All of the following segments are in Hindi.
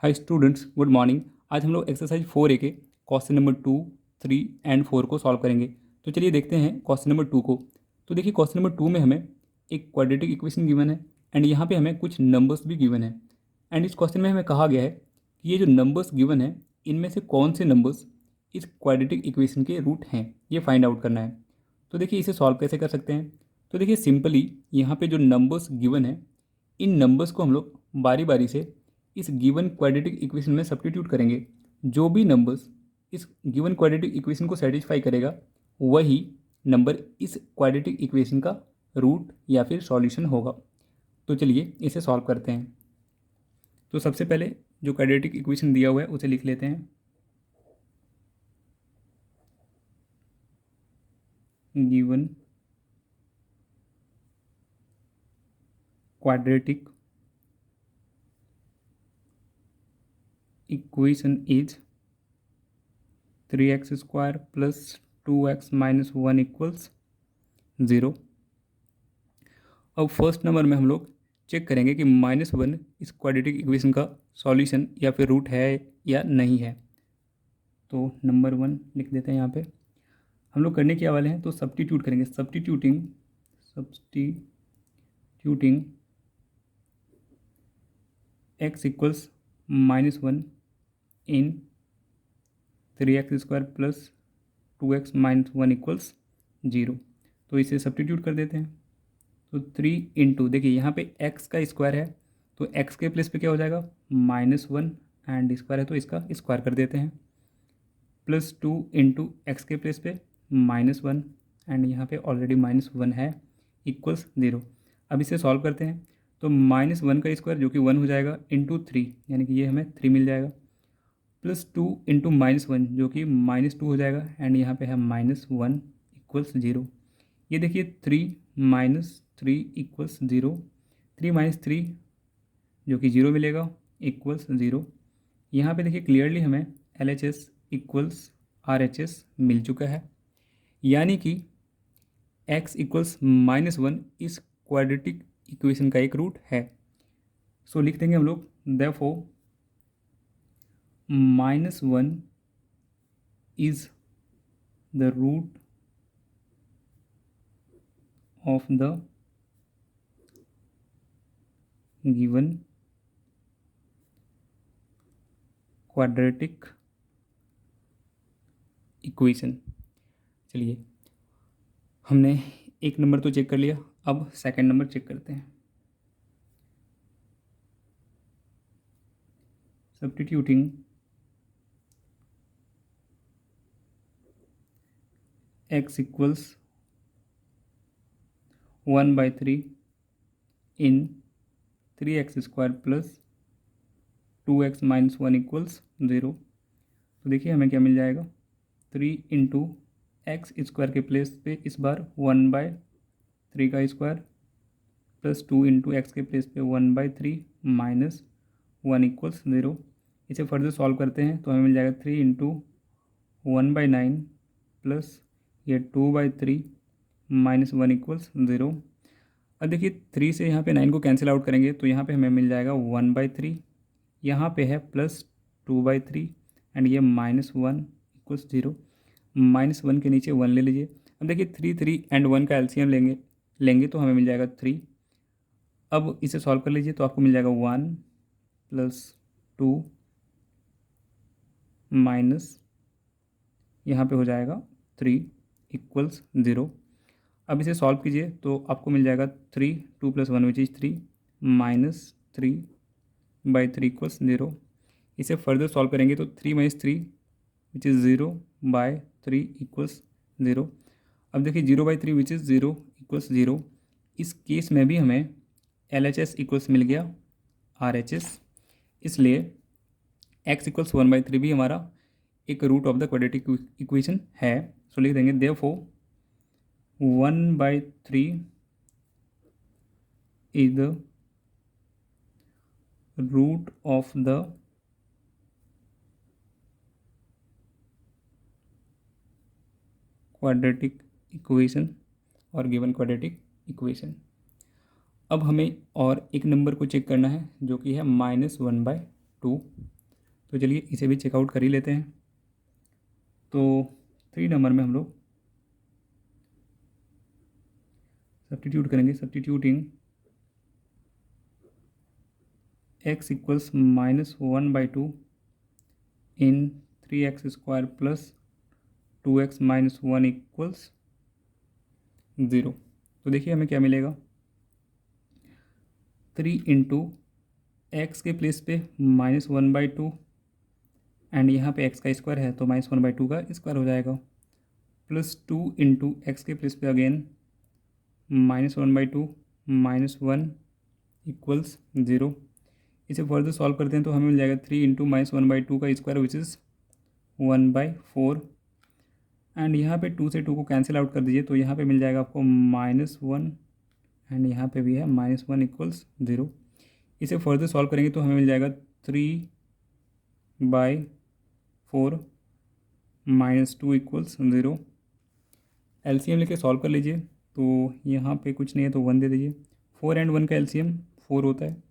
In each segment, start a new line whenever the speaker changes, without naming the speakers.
Hi students, good morning. आज हम लोग एक्सरसाइज 4A के क्वेश्चन नंबर 2, 3 एंड 4 को सॉल्व करेंगे। तो चलिए देखते हैं क्वेश्चन नंबर 2 को। तो देखिए क्वेश्चन नंबर 2 में हमें एक क्वाड्रेटिक इक्वेशन गिवन है एंड यहाँ पे हमें कुछ नंबर्स भी गिवन है। एंड इस क्वेश्चन में हमें कहा गया है कि ये जो नंबर्स गिवन है इनमें से कौन से नंबर्स इस क्वाड्रेटिक इक्वेशन के रूट हैं, ये फाइंड आउट करना है। तो देखिए इसे सॉल्व कैसे कर सकते हैं। तो देखिए सिंपली यहाँ पे जो नंबर्स गिवन है इन नंबर्स को हम लोग बारी बारी से इस गिवन क्वाड्रेटिक इक्वेशन में सब्स्टिट्यूट करेंगे। जो भी नंबर्स इस गिवन क्वाड्रेटिक इक्वेशन को सेटिस्फाई करेगा वही नंबर इस क्वाड्रेटिक इक्वेशन का रूट या फिर सॉल्यूशन होगा। तो चलिए इसे सॉल्व करते हैं। तो सबसे पहले जो क्वाड्रेटिक इक्वेशन दिया हुआ है उसे लिख लेते हैं। Given quadratic equation is 3x square plus 2x minus 1 equals 0। अब फर्स्ट नंबर में हम लोग चेक करेंगे कि -1 इस क्वाड्रेटिक इक्वेशन का सॉल्यूशन या फिर रूट है या नहीं है। तो नंबर 1 लिख देते हैं। यहाँ पे हम लोग करने क्या वाले हैं, तो सब्स्टिट्यूट करेंगे। सब्स्टिट्यूटिंग x इक्वल्स -1 इन 3x square plus 2x minus 1 equals 0। तो इसे सब्स्टिट्यूट कर देते हैं। तो 3 इंटू, देखिए यहाँ पे x का स्क्वायर है तो x के प्लेस पे क्या हो जाएगा -1 एंड स्क्वायर है तो इसका स्क्वायर कर देते हैं, प्लस 2 इंटू एक्स के प्लेस पे -1 एंड यहाँ पे ऑलरेडी -1 है इक्वल्स 0। अब इसे सॉल्व करते हैं। तो -1 का स्क्वायर जो कि 1 हो जाएगा इंटू 3 यानी कि ये हमें 3 मिल जाएगा, प्लस 2 इंटू -1 जो कि -2 हो जाएगा एंड यहाँ पे है -1 इक्वल्स 0। ये देखिए 3 माइनस 3 इक्वल्स 0, 3 माइनस 3 जो कि 0 मिलेगा इक्वल्स 0। यहाँ पे देखिए क्लियरली हमें LHS इक्वल्स RHS मिल चुका है, यानी कि x इक्वल्स -1 इस क्वाड्रेटिक इक्वेशन का एक रूट है। सो लिख देंगे हम लोग therefore -1 is the root of the given quadratic equation। चलिए हमने एक नंबर तो चेक कर लिया, अब सेकंड नंबर चेक करते हैं। सब्स्टिट्यूटिंग x इक्वल्स 1/3 इन 3x square plus 2x minus 1 equals 0। तो देखिए हमें क्या मिल जाएगा, 3 इंटू एक्स स्क्वायर के प्लेस पे इस बार 1/3 का स्क्वायर प्लस 2 इंटू एक्स के प्लेस पे 1/3 माइनस 1 इक्वल्स 0। इसे फर्दर सॉल्व करते हैं तो हमें मिल जाएगा 3 इंटू 1/9 प्लस ये 2/3 माइनस 1 इक्वल्स 0। अब देखिए 3 से यहाँ पे 9 को कैंसिल आउट करेंगे तो यहाँ पे हमें मिल जाएगा 1/3, यहाँ पे है प्लस 2/3 एंड ये -1 इक्वल्स 0। -1 के नीचे 1 ले लीजिए। अब देखिए 3 एंड 1 का एलसीएम लेंगे तो हमें मिल जाएगा 3। अब इसे सॉल्व कर लीजिए तो आपको मिल जाएगा 1 प्लस 2 माइनस यहाँ पे हो जाएगा 3 इक्वल्स 0। अब इसे सॉल्व कीजिए तो आपको मिल जाएगा 3, 2 + 1 विच इज़ 3 माइनस 3/3 इक्वल्स 0। इसे फर्दर सॉल्व करेंगे तो 3 - 3 विच इज़ 0/3 इक्वल्स 0। अब देखिए 0/3 विच इज़ 0 इक्वल्स 0। इस केस में भी हमें LHS इक्वल्स मिल गया RHS, इसलिए x इक्वल्स 1/3 भी हमारा एक root of the quadratic equation है। सो लिख देंगे therefore 1/3 is the root of the quadratic equation और गिवन क्वाड्रेटिक इक्वेशन। अब हमें और एक नंबर को चेक करना है जो कि है -1/2। 2। तो चलिए इसे भी चेकआउट कर ही लेते हैं। तो 3 नंबर में हम लोग सब्स्टिट्यूट करेंगे, सब्स्टिट्यूटिंग x इक्वल्स -1/2 इन 3x² प्लस 2x - 1 इक्वल्स 0। तो देखिए हमें क्या मिलेगा, 3 इंटू एक्स के प्लेस पे -1/2 एंड यहाँ पे x का स्क्वायर है तो -1/2 का स्क्वायर हो जाएगा, प्लस 2 इंटू एक्स के प्लेस पे अगेन -1/2 -1 इक्वल्स 0। इसे फर्दर सॉल्व करते हैं तो हमें मिल जाएगा 3 इंटू -1/2 का स्क्वायर विच इज़ 1/4 एंड यहाँ पे 2 से 2 को कैंसिल आउट कर दीजिए तो यहाँ पे मिल जाएगा आपको -1 एंड यहाँ पे भी है -1 इक्वल्स 0। इसे फर्दर सॉल्व करेंगे तो हमें मिल जाएगा 3/4 -2 इक्वल्स 0। एलसीएम लेके सॉल्व कर लीजिए तो यहाँ पे कुछ नहीं है तो 1 दे दीजिए। 4 एंड 1 का एलसीएम 4 होता है।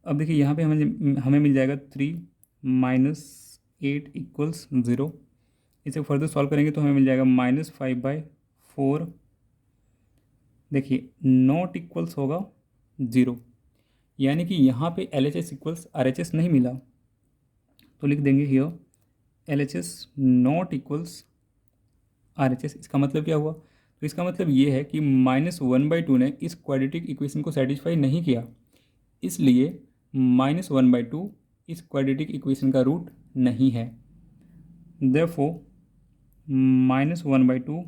अब देखिए यहाँ पे हमें मिल जाएगा 3 - 8 इक्वल्स 0। इसे फर्दर सॉल्व करेंगे तो हमें मिल जाएगा -5/4। देखिए नॉट इक्वल्स होगा 0, यानी कि यहाँ पे LHS इक्वल्स RHS नहीं मिला तो लिख देंगे here LHS not equals RHS। इसका मतलब क्या हुआ, तो इसका मतलब ये है कि -1/2 ने इस क्वाड्रेटिक इक्वेशन को सेटिस्फाई नहीं किया, इसलिए -1/2 इस क्वाड्रेटिक इक्वेशन का रूट नहीं है। Therefore -1/2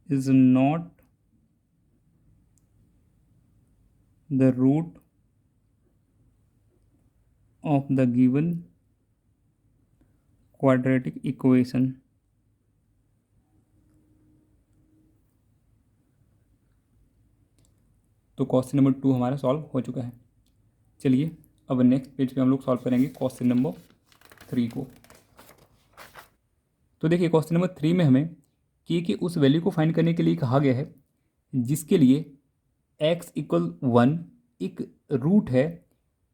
is not the root of the given quadratic equation। तो क्वेश्चन नंबर 2 हमारा सॉल्व हो चुका है। चलिए अब नेक्स्ट पेज पे हम लोग सॉल्व करेंगे क्वेश्चन नंबर 3 को। तो देखिए क्वेश्चन नंबर 3 में हमें के उस वैल्यू को फाइंड करने के लिए कहा गया है जिसके लिए x = 1 एक रूट है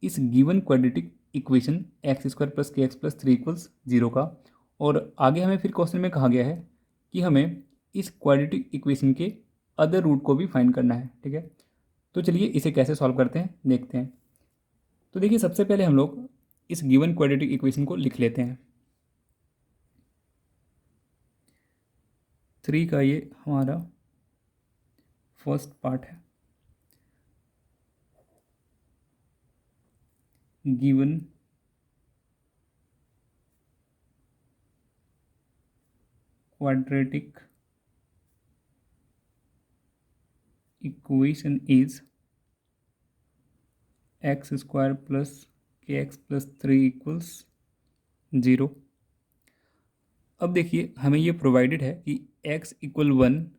इस given quadratic equation x² + kx + 3 = 0 का। और आगे हमें फिर क्वेश्चन में कहा गया है कि हमें इस क्वाड्रेटिक इक्वेशन के अदर रूट को भी फाइंड करना है। ठीक है, तो चलिए इसे कैसे सॉल्व करते हैं देखते हैं। तो देखिए सबसे पहले हम लोग इस गिवन क्वाड्रेटिक इक्वेशन को लिख लेते हैं। 3 का ये हमारा फर्स्ट पार्ट है, given quadratic equation is x² + kx + 3 = 0। अब देखिए हमें ये प्रोवाइडेड है कि x = 1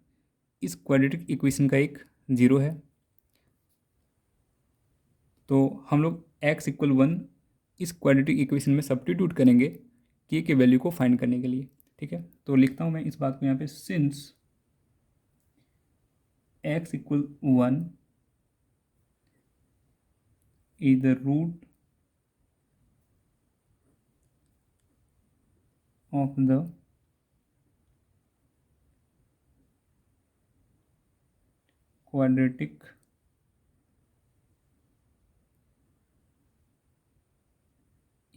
इस क्वाड्रेटिक इक्वेशन का एक 0 है, तो हम लोग x = 1 इस क्वाड्रेटिक इक्वेशन में सब्स्टिट्यूट करेंगे के वैल्यू को फाइंड करने के लिए। ठीक है, तो लिखता हूँ मैं इस बात को यहाँ पे, since x = 1 is the root of the quadratic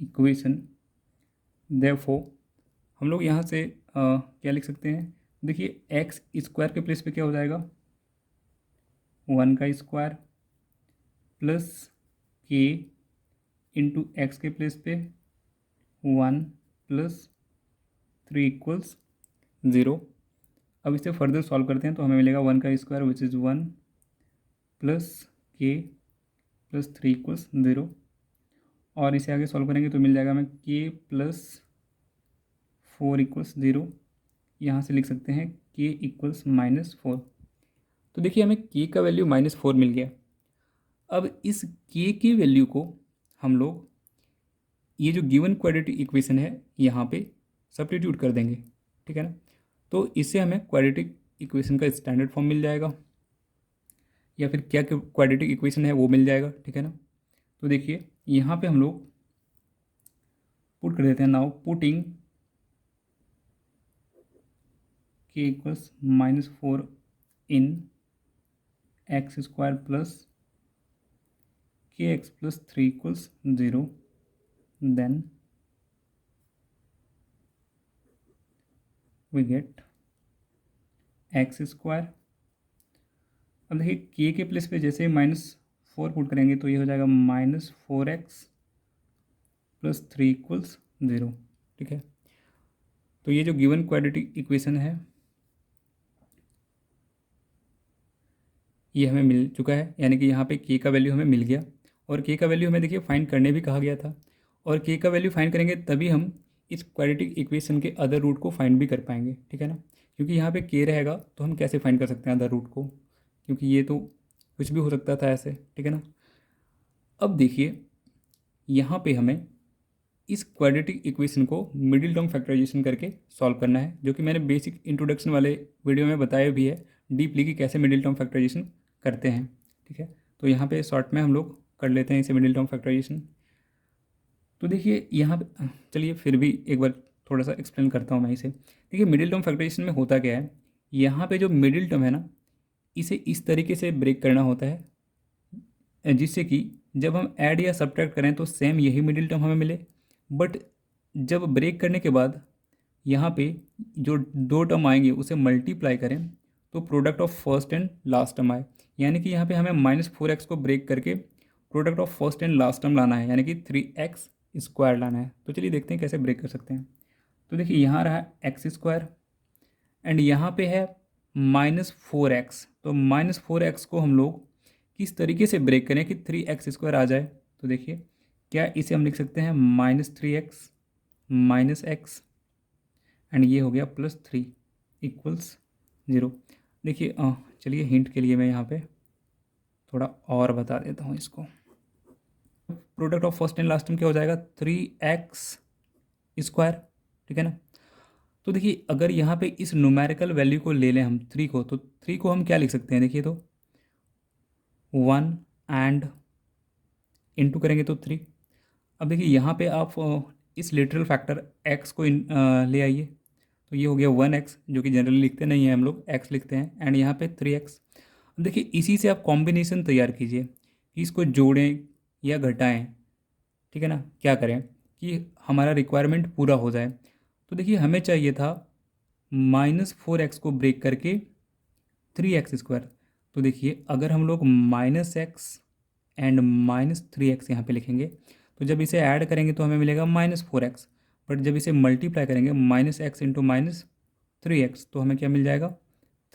equation. therefore हम लोग यहाँ से क्या लिख सकते हैं, देखिए x² के प्लेस पे क्या हो जाएगा, 1 का square plus k into x के प्लेस पे 1 + 3 = 0। अब इसे फर्दर सॉल्व करते हैं तो हमें मिलेगा 1 का square which is 1 plus k + 3 = 0। और इसे आगे सॉल्व करेंगे तो मिल जाएगा हमें k + 4 = 0। यहाँ से लिख सकते हैं k = -4। तो देखिए हमें k का वैल्यू -4 मिल गया। अब इस k की वैल्यू को हम लोग ये जो गिवन क्वाड्रेटिक इक्वेशन है यहाँ पे सब्स्टिट्यूट कर देंगे। ठीक है ना, तो इससे हमें क्वाड्रेटिक इक्वेशन का स्टैंडर्ड फॉर्म मिल जाएगा या फिर क्या क्वाड्रेटिक इक्वेशन है वो मिल जाएगा। ठीक है ना, तो देखिए यहाँ पे हम लोग पुट कर देते हैं। Now putting k equals -4 in x square plus kx plus 3 equals 0, then we get x square. अब देखिए k के प्लेस पे जैसे -4 पुट करेंगे तो ये हो जाएगा -4x प्लस 3 इक्वल्स 0। ठीक है, तो ये जो गिवन क्वाड्रेटिक इक्वेशन है ये हमें मिल चुका है, यानी कि यहाँ पे k का वैल्यू हमें मिल गया। और k का वैल्यू हमें देखिए फाइंड करने भी कहा गया था, और k का वैल्यू फाइंड करेंगे तभी हम इस क्वाड्रेटिक इक्वेशन के अदर रूट को फाइंड भी कर पाएंगे। ठीक है ना, क्योंकि यहाँ पे k रहेगा तो हम कैसे फाइंड कर सकते हैं अदर रूट को, क्योंकि ये तो कुछ भी हो सकता था ऐसे। ठीक है ना, अब देखिए यहाँ पे हमें इस क्वाड्रेटिक इक्वेशन को मिडिल टर्म फैक्टराइजेशन करके सॉल्व करना है, जो कि मैंने बेसिक इंट्रोडक्शन वाले वीडियो में बताया भी है डीपली कि कैसे मिडिल टर्म फैक्टराइजेशन करते हैं। ठीक है, तो यहाँ पे शॉर्ट में हम लोग कर लेते हैं इसे मिडिल टर्म फैक्टराइजेशन। तो देखिए यहाँ पे चलिए फिर भी एक बार थोड़ा सा एक्सप्लेन करता हूँ मैं इसे। देखिए मिडिल टर्म फैक्टराइजेशन में होता क्या है, यहाँ पे जो मिडिल टर्म है ना इसे इस तरीके से ब्रेक करना होता है जिससे कि जब हम ऐड या सब्ट्रैक्ट करें तो सेम यही मिडिल टर्म हमें मिले, बट जब ब्रेक करने के बाद यहाँ पे जो दो टर्म आएंगे उसे मल्टीप्लाई करें तो product of first and last term आए। यानी कि यहाँ पे हमें -4x को ब्रेक करके product of first and last term लाना है, यानी कि 3x स्क्वायर लाना है। तो चलिए देखते हैं कैसे ब्रेक कर सकते हैं। तो देखिए यहाँ रहा एक्स स्क्वायर एंड यहाँ पे है -4x, तो -4x को हम लोग किस तरीके से ब्रेक करें कि 3x स्क्वायर आ जाए। तो देखिए क्या इसे हम लिख सकते हैं -3x -x एंड ये हो गया +3 इक्वल्स 0। देखिए चलिए हिंट के लिए मैं यहाँ पे थोड़ा और बता देता हूँ इसको। Product of first and last term क्या हो जाएगा 3x स्क्वायर। ठीक है ना, तो देखिए अगर यहाँ पे इस न्यूमेरिकल वैल्यू को ले लें हम 3 को, तो 3 को हम क्या लिख सकते हैं, देखिए तो 1 एंड इंटू करेंगे तो 3। अब देखिए यहाँ पे आप इस लिटरल फैक्टर x को ले आइए, तो ये हो गया 1x, जो कि जनरली लिखते नहीं हैं हम लोग, x लिखते हैं, एंड यहाँ पे 3x। अब देखिए इसी से आप कॉम्बिनेशन तैयार कीजिए कि इसको जोड़ें या घटाएं। ठीक है ना, क्या करें कि हमारा रिक्वायरमेंट पूरा हो जाए। तो देखिए हमें चाहिए था -4x को ब्रेक करके 3x स्क्वायर। तो देखिए अगर हम लोग -x एंड -3x यहाँ पे लिखेंगे तो जब इसे ऐड करेंगे तो हमें मिलेगा -4x, बट जब इसे मल्टीप्लाई करेंगे -x इंटू -3x तो हमें क्या मिल जाएगा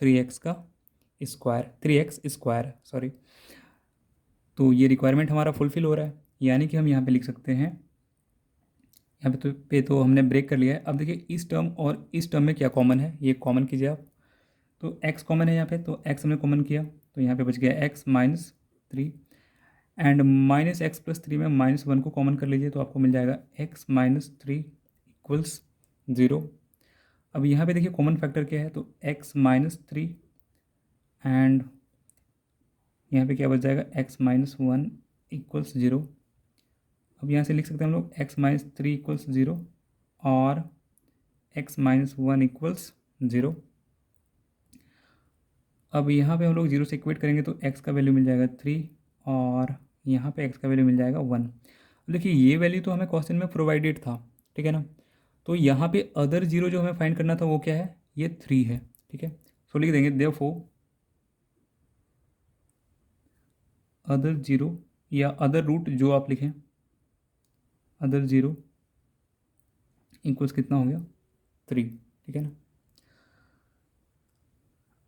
3x का स्क्वायर, 3x स्क्वायर सॉरी। तो ये रिक्वायरमेंट हमारा फुलफिल हो रहा है, यानी कि हम यहाँ पे लिख सकते हैं, यहाँ पे तो हमने ब्रेक कर लिया है। अब देखिए इस टर्म और इस टर्म में क्या कॉमन है, ये कॉमन कीजिए आप। तो x कॉमन है यहाँ पे, तो x हमने कॉमन किया तो यहाँ पे बच गया x -3 एंड -x + 3 में -1 को कॉमन कर लीजिए तो आपको मिल जाएगा x -3 इक्वल्स 0। अब यहाँ पे देखिए कॉमन फैक्टर क्या है, तो x -3 एंड यहाँ पे क्या बच जाएगा x -1 इक्वल्स 0। अब यहाँ से लिख सकते हैं हम लोग x -3 इक्वल्स 0 और x -1 इक्वल्स 0। अब यहाँ पे हम लोग 0 से इक्वेट करेंगे तो x का वैल्यू मिल जाएगा 3 और यहाँ पे x का वैल्यू मिल जाएगा 1। अब देखिए ये वैल्यू तो हमें क्वेश्चन में प्रोवाइडेड था। ठीक है ना, तो यहाँ पे अदर 0 जो हमें फाइंड करना था वो क्या है, ये 3 है। ठीक है, सो लिख देंगे देयरफॉर अदर 0 या अदर रूट जो आप लिखें, अदर 0 इक्वल्स कितना हो गया 3। ठीक है ना,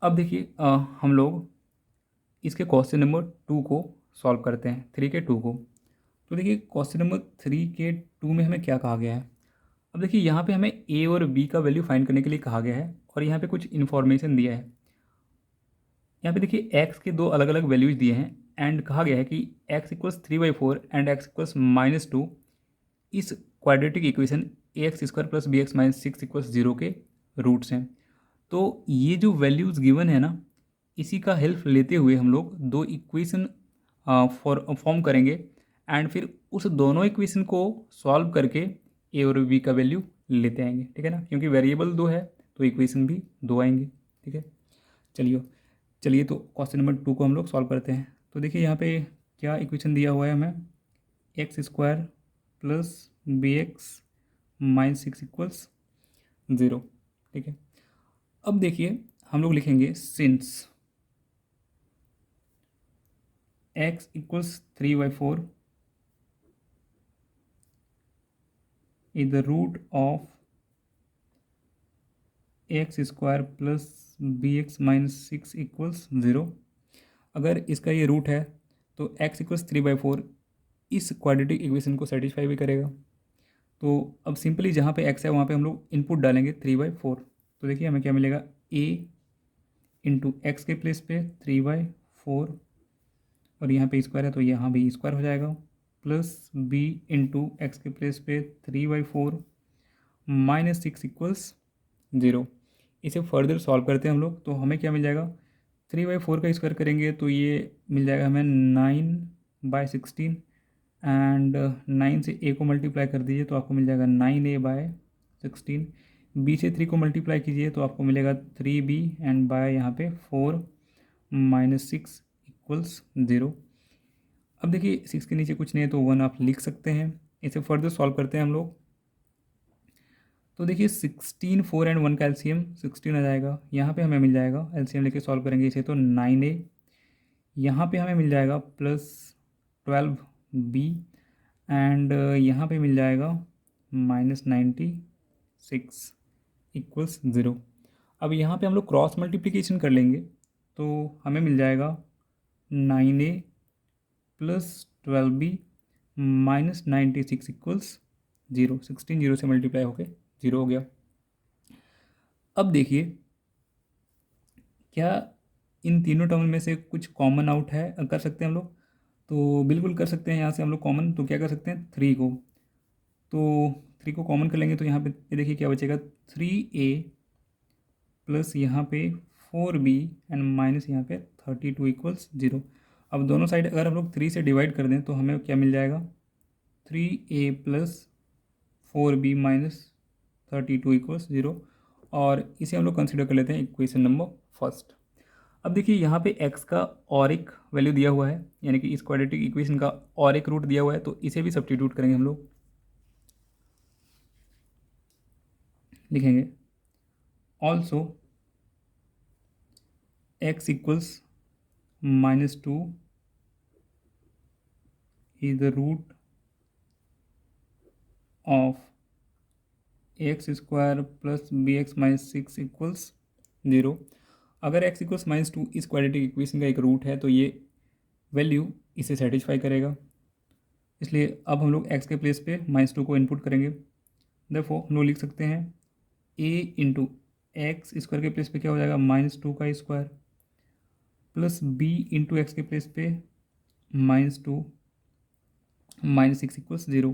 अब देखिए हम लोग इसके क्वेश्चन नंबर 2 को सॉल्व करते हैं, 3 के 2 को। तो देखिए क्वेश्चन नंबर 3 के 2 में हमें क्या कहा गया है। अब देखिए यहाँ पे हमें a और b का वैल्यू फाइंड करने के लिए कहा गया है और यहाँ पे कुछ इन्फॉर्मेशन दिया है। यहाँ पे देखिए x के दो अलग अलग वैल्यूज दिए हैं एंड कहा गया है कि x equals 3/4 and x equals -2 इस quadratic equation ax² + bx - 6 equals 0 के रूट्स हैं। तो ये जो वैल्यूज़ गिवन है ना, इसी का हेल्प लेते हुए हम लोग दो इक्वेशन फॉर्म करेंगे एंड फिर उस दोनों इक्वेशन को सॉल्व करके ए और बी का वैल्यू लेते आएंगे, ठीक है ना, क्योंकि वेरिएबल 2 है तो इक्वेशन भी 2 आएंगे, ठीक है। चलिए तो क्वेश्चन नंबर 2 को हम लोग सॉल्व करते हैं। तो देखिए यहाँ पे क्या इक्वेशन दिया हुआ है हमें, x square plus b x minus 6 equals 0, ठीक है। अब देखिए हम लोग लिखेंगे since x equals 3/4 is the root of x square plus b x minus 6 equals 0। अगर इसका ये रूट है तो x इक्वल्स 3/4 इस क्वाड्रेटिक इक्वेशन को सेटिस्फाई भी करेगा। तो अब सिंपली जहाँ पे x है वहाँ पे हम लोग इनपुट डालेंगे 3/4। तो देखिए हमें क्या मिलेगा, a इंटू एक्स के प्लेस पे 3/4 और यहाँ पे स्क्वायर है तो यहाँ भी स्क्वायर हो जाएगा, प्लस b इंटू एक्स के प्लेस पे 3/4 माइनस 6 इक्वल्स 0। इसे फर्दर सॉल्व करते हैं हम लोग, तो हमें क्या मिल जाएगा, 3/4 का स्क्वायर करेंगे तो ये मिल जाएगा हमें 9/16 एंड 9 से a को मल्टीप्लाई कर दीजिए तो आपको मिल जाएगा 9a/16। b से 3 को मल्टीप्लाई कीजिए तो आपको मिलेगा 3b एंड बाय यहाँ पे 4 माइनस 6 इक्वल्स 0। अब देखिए 6 के नीचे कुछ नहीं है तो 1 आप लिख सकते हैं। इसे फर्दर सॉल्व करते हैं हम लोग, तो देखिए 16, 4 एंड 1 का एलसीएम 16 आ जाएगा। यहाँ पे हमें मिल जाएगा, एलसीएम लेके सॉल्व करेंगे इसे तो 9a, यहाँ पे हमें मिल जाएगा प्लस 12b एंड यहाँ पे मिल जाएगा माइनस 96 इक्वल्स 0। अब यहाँ पे हम लोग क्रॉस मल्टीप्लिकेशन कर लेंगे तो हमें मिल जाएगा 9a plus 12b minus 96 equals 0। 16 0 से मल्टीप्लाई होके 0 हो गया। अब देखिए क्या इन तीनों टर्म में से कुछ कॉमन आउट है, कर सकते हैं हम लोग, तो बिल्कुल कर सकते हैं। यहाँ से हम लोग कॉमन तो क्या कर सकते हैं, 3 को, तो 3 को कॉमन कर लेंगे तो यहाँ पे ये देखिए क्या बचेगा, 3a प्लस यहाँ पे 4b एंड माइनस यहाँ पे 32 इक्वल्स 0। अब दोनों साइड अगर हम लोग 3 से डिवाइड कर दें तो हमें क्या मिल जाएगा, 3a plus 4b minus 32 equals 0 और इसे हम लोग कंसिडर कर लेते हैं इक्वेशन नंबर फर्स्ट। अब देखिए यहाँ पे x का और एक वैल्यू दिया हुआ है, यानी कि इस क्वाड्रेटिक इक्वेशन का और एक रूट दिया हुआ है, तो इसे भी सब्स्टिट्यूट करेंगे हम लोग। लिखेंगे also x equals -2 is the root of x square plus b x minus 6 equals 0। अगर x इक्वल्स -2 इस क्वाड्रेटिक इक्वेशन का एक रूट है तो ये वैल्यू इसे सेटिस्फाई करेगा, इसलिए अब हम लोग x के प्लेस पे -2 को इनपुट करेंगे। देखो हम लोग लिख सकते हैं a इंटू एक्स स्क्वायर के प्लेस पे क्या हो जाएगा, -2 का square plus b into x के प्लेस पे -2 माइनस 6 इक्वल्स 0।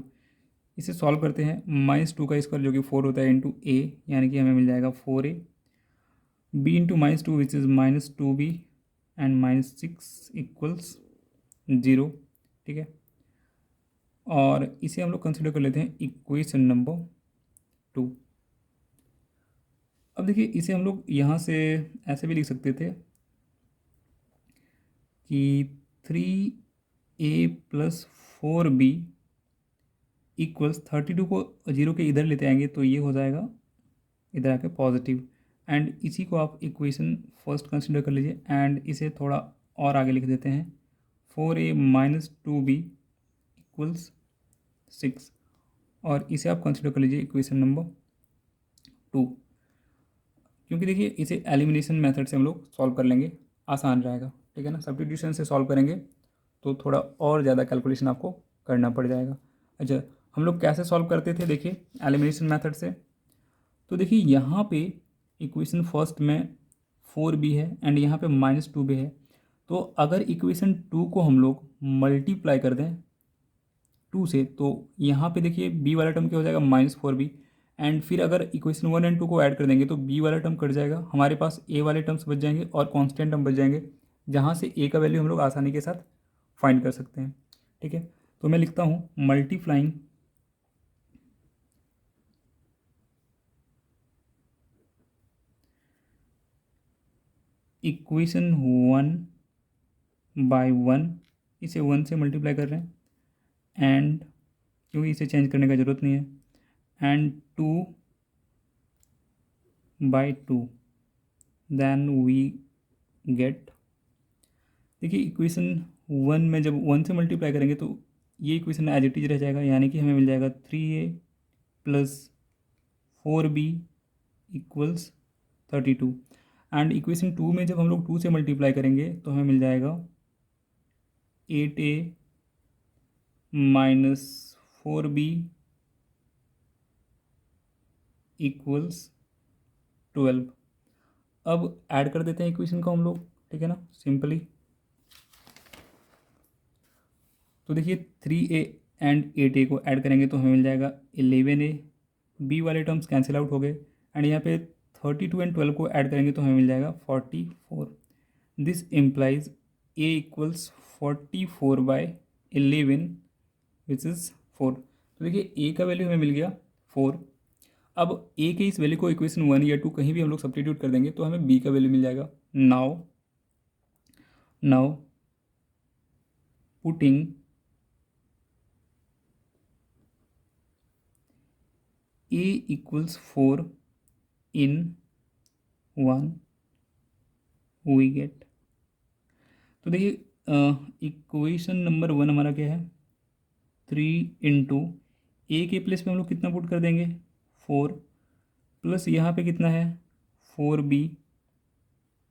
इसे सॉल्व करते हैं, -2 का स्क्वायर जो कि 4 होता है इंटू a, यानी कि हमें मिल जाएगा 4a, b into -2 which is -2b and -6 equals 0, ठीक है। और इसे हम लोग कंसिडर कर लेते हैं इक्वेशन नंबर 2। अब देखिए इसे हम लोग यहाँ से ऐसे भी लिख सकते थे कि 3a प्लस 4b इक्वल्स 32 को 0 के इधर लेते आएंगे तो ये हो जाएगा इधर आके पॉजिटिव, एंड इसी को आप इक्वेशन फर्स्ट कंसिडर कर लीजिए एंड इसे थोड़ा और आगे लिख देते हैं, 4a माइनस 2b इक्वल्स 6 और इसे आप कंसिडर कर लीजिए इक्वेशन नंबर 2। क्योंकि देखिए इसे एलिमिनेशन मेथड से हम लोग सॉल्व कर लेंगे, आसान रहेगा, ठीक है ना। सब्स्टिट्यूशन से सॉल्व करेंगे तो थोड़ा और ज़्यादा कैलकुलेशन आपको करना पड़ जाएगा। अच्छा हम लोग कैसे सॉल्व करते थे, देखिए एलिमिनेशन मेथड से, तो देखिए यहाँ पे इक्वेशन फर्स्ट में 4b है एंड यहाँ पे -2b है, तो अगर इक्वेशन 2 को हम लोग मल्टीप्लाई कर दें 2 से तो यहाँ पे देखिए b वाला टर्म क्या हो जाएगा, -4b, एंड फिर अगर इक्वेशन 1 एंड 2 को ऐड कर देंगे तो b वाला टर्म कट जाएगा, हमारे पास a वाले टर्म्स बच जाएंगे और कांस्टेंट टर्म बच जाएंगे, जहाँ से a का वैल्यू हम लोग आसानी के साथ फाइंड कर सकते हैं, ठीक है। तो मैं लिखता हूँ मल्टीप्लाइंग इक्वेशन 1/1 इसे 1 से मल्टीप्लाई कर रहे हैं, एंड क्योंकि इसे चेंज करने का ज़रूरत नहीं है, एंड 2/2 देन वी गेट। देखिए इक्वेशन 1 में जब 1 से मल्टीप्लाई करेंगे तो ये इक्वेशन एज इट इज रह जाएगा, यानी कि हमें मिल जाएगा 3a + 4b = 32। एंड इक्वेशन 2 में जब हम लोग 2 से मल्टीप्लाई करेंगे तो हमें मिल जाएगा 8a - 4b = 12। अब ऐड कर देते हैं इक्वेशन को हम लोग, ठीक है ना, सिंपली। तो देखिए 3a एंड 8a को ऐड करेंगे तो हमें मिल जाएगा 11a, b वाले टर्म्स कैंसिल आउट हो गए, एंड यहाँ पे 32 एंड 12 को ऐड करेंगे तो हमें मिल जाएगा 44। This implies a = 44/11 which is 4। तो देखिए a का वैल्यू हमें मिल गया 4। अब a के इस वैल्यू को इक्वेशन 1 या 2 कहीं भी हम लोग सब्स्टिट्यूट कर देंगे तो हमें b का वैल्यू मिल जाएगा। Now putting a = 4 in 1 we get. तो देखिए इक्वेशन नंबर 1 हमारा क्या है, 3 इंटू ए के प्लेस पे हम लोग कितना पुट कर देंगे, 4, प्लस यहाँ पे कितना है 4b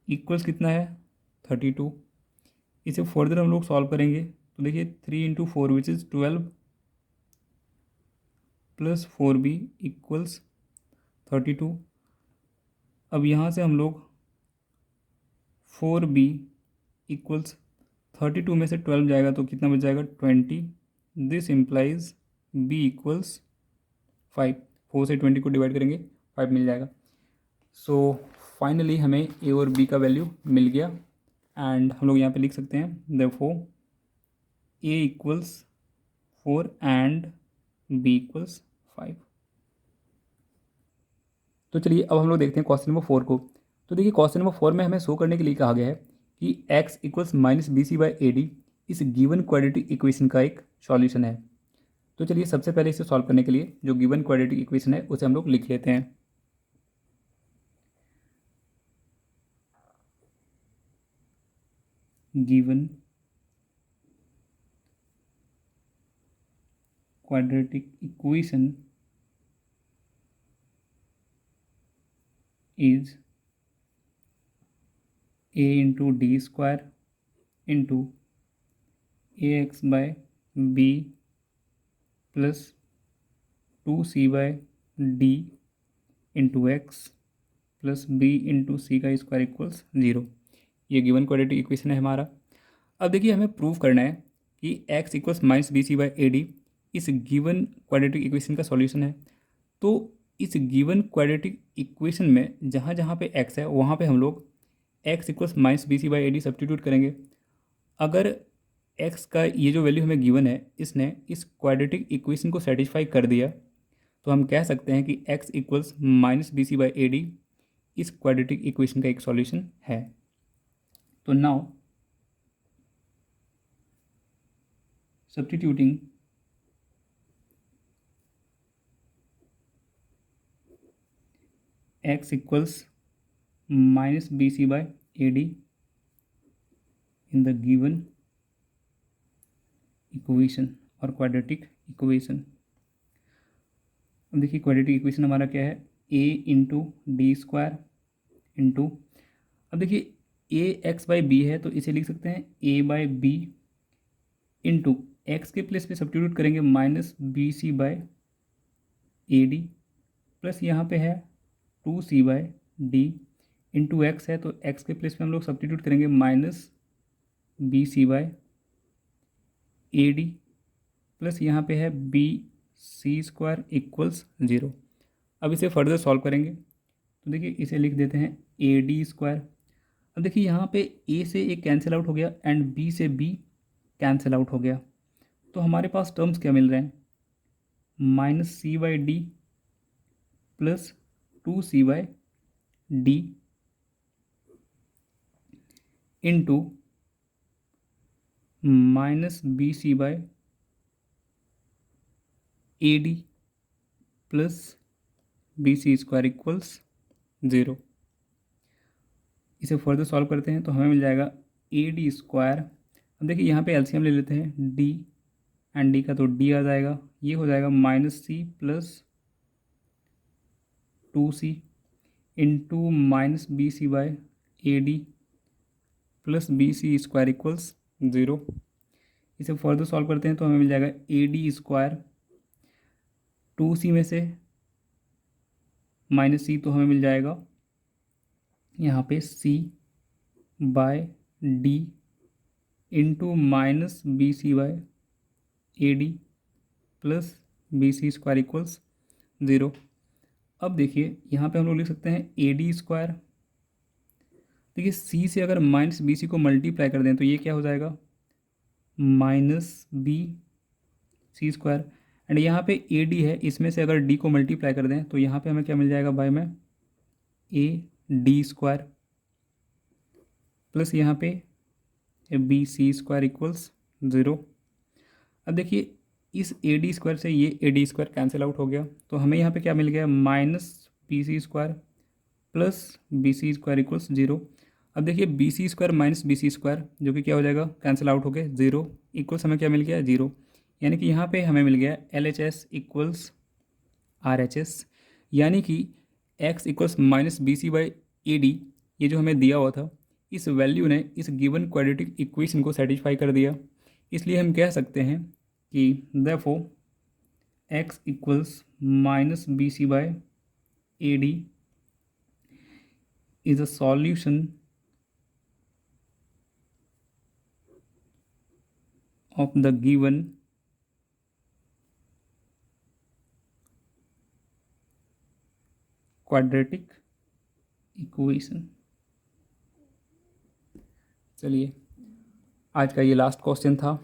इक्वल्स कितना है 32। इसे फर्दर हम लोग सॉल्व करेंगे तो देखिए 3 into 4 which is 12 plus 4b equals 32। अब यहाँ से हम लोग 4b इक्वल्स 32 में से 12 जाएगा तो कितना बच जाएगा 20। This implies b equals 5। 4 से 20 को डिवाइड करेंगे 5 मिल जाएगा। सो फाइनली हमें a और b का वैल्यू मिल गया, एंड हम लोग यहाँ पे लिख सकते हैं देयरफॉर a = 4 एंड b = 5। तो चलिए अब हम लोग देखते हैं क्वेश्चन नंबर 4 को। तो देखिए क्वेश्चन नंबर 4 में हमें शो करने के लिए कहा गया है कि x = -bc/ad इस गिवन क्वाड्रेटिक इक्वेशन का एक सॉल्यूशन है। तो चलिए सबसे पहले इसे सॉल्व करने के लिए जो गिवन क्वाड्रेटिक इक्वेशन है उसे हम लोग लिख लेते हैं। Given quadratic equation is a into d square into ax by b plus 2c by d into x plus b into C का स्क्वायर इक्वल्स 0। ये गिवन क्वाड्रेटिक इक्वेशन है हमारा। अब देखिए हमें प्रूव करना है कि x = -bc/ad इस गिवन क्वाड्रेटिक इक्वेशन का सॉल्यूशन है। तो इस गिवन क्वाड्रेटिक इक्वेशन में जहाँ जहाँ पे x है वहाँ पे हम लोग x = -bc/ad सब्स्टिट्यूट करेंगे। अगर x का ये जो वैल्यू हमें गिवन है इसने इस क्वाड्रेटिक इक्वेशन को सेटिस्फाई कर दिया तो हम कह सकते हैं कि x = -bc/ad इस क्वाड्रेटिक इक्वेशन का एक सॉल्यूशन है। तो now substituting x = -bc/ad in the given equation और क्वाड्रेटिक इक्वेशन। अब देखिए क्वाड्रेटिक इक्वेशन हमारा क्या है, a into D square into, अब देखिए ax/b है तो इसे लिख सकते हैं a/b इंटू एक्स के प्लेस पे सब्स्टिट्यूट करेंगे -bc/ad प्लस यहाँ पे है 2c/d इंटू एक्स है तो एक्स के प्लेस पे हम लोग सब्स्टिट्यूट करेंगे -bc/ad प्लस यहाँ पे है bc² इक्वल्स 0। अब इसे फर्दर सॉल्व करेंगे तो देखिए इसे लिख देते हैं ad²। अब देखिए यहाँ पे a से a कैंसिल आउट हो गया एंड b से b कैंसिल आउट हो गया, तो हमारे पास टर्म्स क्या मिल रहे हैं, -c/d plus 2c/d into minus b c by a d plus b c square equals 0। इसे फर्दर सॉल्व करते हैं तो हमें मिल जाएगा ए डी स्क्वायर। अब देखिए यहाँ पे एलसीएम ले लेते हैं, डी एंड डी का, तो डी आ जाएगा, ये हो जाएगा minus c plus 2c into minus b c by a d plus b c square equals 0। इसे फर्दर सॉल्व करते हैं तो हमें मिल जाएगा ए डी स्क्वायर, 2c में से माइनस सी, तो हमें मिल जाएगा यहाँ पे c by d into minus b c by a d plus b c square equals 0। अब देखिए यहाँ पे हम लोग लिख सकते हैं ए डी स्क्वायर। देखिए सी से अगर माइनस बी सी को मल्टीप्लाई कर दें तो ये क्या हो जाएगा, minus b c square. And यहाँ पे ए डी है, इसमें से अगर डी को मल्टीप्लाई कर दें तो यहाँ पे हमें क्या मिल जाएगा बाय में ए डी स्क्वायर प्लस यहाँ पे बी सी स्क्वायर इक्वल्स 0। अब देखिए इस ए डी स्क्वायर से ये a d square cancel out हो गया, तो हमें यहाँ पे क्या मिल गया, minus b c square plus b c square equals 0। अब देखिए b c square minus b c square जो कि क्या हो जाएगा, कैंसिल आउट हो गए, 0 इक्वल्स हमें क्या मिल गया, 0। यानी कि यहाँ पे हमें मिल गया L H S equals R H S, यानी कि x equals minus b c by a d, ये जो हमें दिया हुआ था, इस वैल्यू ने इस गिवन क्वाड्रेटिक इक्वेशन को सेटिस्फाई कर दिया। इसलिए हम कह सकते हैं कि therefore x equals minus b c by a d is a solution of the given quadratic equation। चलिए आज का ये लास्ट क्वेश्चन था।